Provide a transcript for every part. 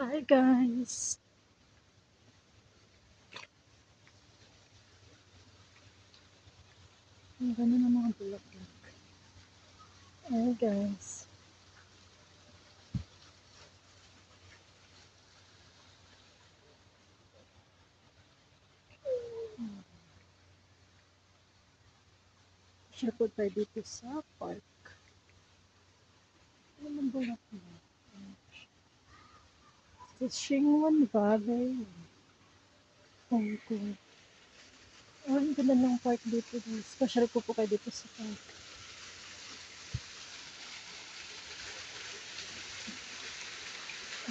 Hi guys! Ang ganda ng mga bulaklak. Hi guys! Share po tayo dito sa park. Ano ng bulaklak? Sa Shingwan Valley. Hong Kong. Oh, ang ganda ng park dito guys. Pasyal po kayo dito sa park.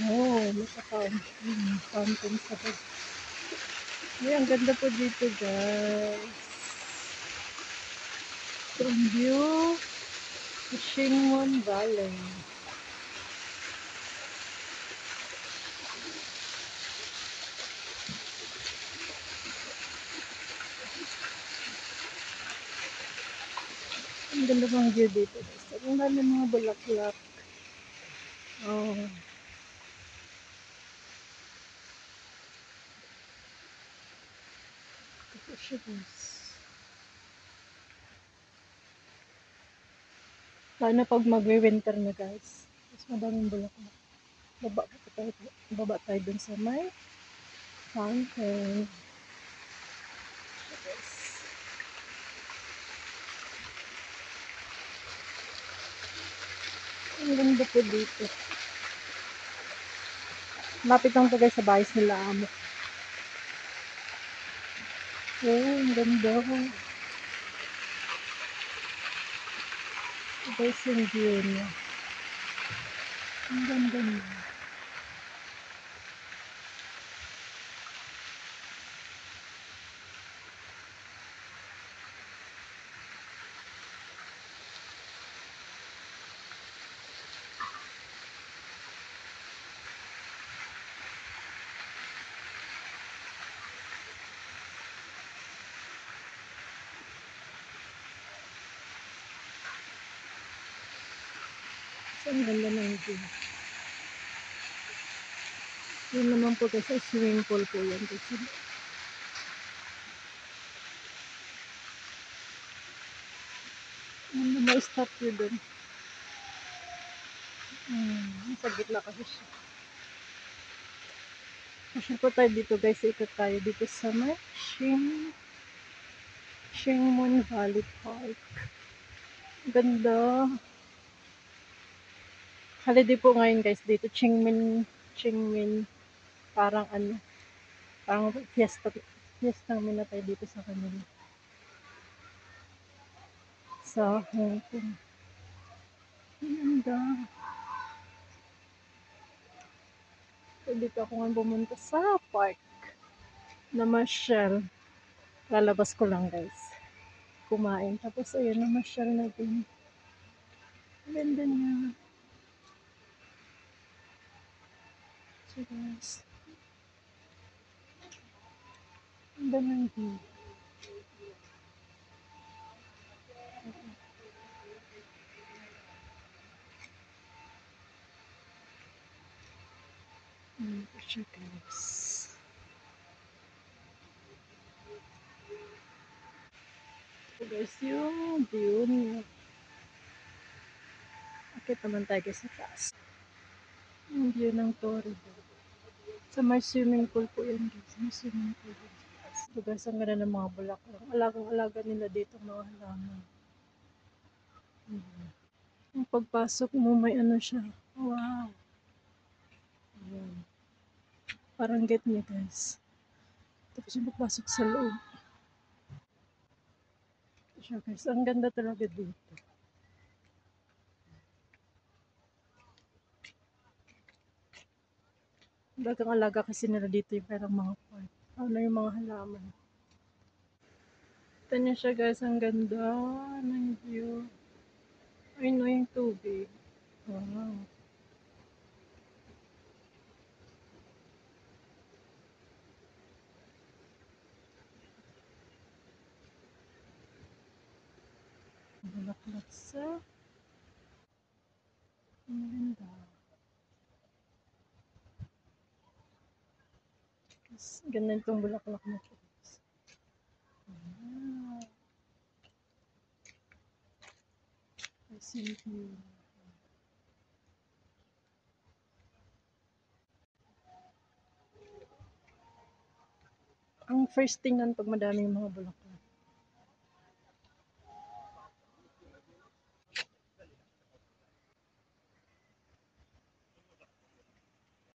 Oh, fountain sa park. Ay, ang ganda po dito guys. From view sa Shingwan Valley. Ang ganda ng view dito guys. Ang dami mga bulaklak. Oh. Ito siya guys. Lalo na pag magwi-winter na guys. Mas madaming bulaklak. Baba tayo dun sa may fountain. Yes. Ang ganda po dito. Lapit lang to guys sa bahay nila amo. Oh, ang ganda. Guys, yung view niya. Ang ganda niya. Ang ganda ng view. Yun naman po guys, swimming pool po yan. Kasi may statue dun. Sa gitna kasi siya. Kasi po tayo dito guys, ikot tayo dito sa may Shingmun Valley Park. Ganda. Holiday po ngayon guys dito, Qingmin. Parang parang fiesta namin na tayo dito sa kanila. Sa Hong Kong. Ganda. So, dito ako nga pumunta sa park na Marshall. Lalabas ko lang guys. Kumain. Tapos ayun na Marshall na din. Ganda niya. So guys. Ganda ng view. Siya guys. So guys, yung view niya. Akit naman tayo sa taas. Yung view ng Torre. Sa may swimming pool po yan guys. May swimming pool. So guys, ang ganda ng mga bulaklak. Alagang-alaga nila dito mga halaman. Yung pagpasok mo may ano siya. Wow. Ayan. Parang gate niya guys. Tapos yung pagpasok sa loob. Siya guys, ang ganda talaga dito. Alagang-alaga kasi nila dito yung parang mga park. Ano yung mga halaman. Ito niya siya guys, ang ganda ng view. Ay no, yung tubig. Wow. Bulaklak sa ang ganda. Ganda itong bulaklak na to. Ah, I see you. Ang first tingnan pag madaming mga bulaklak.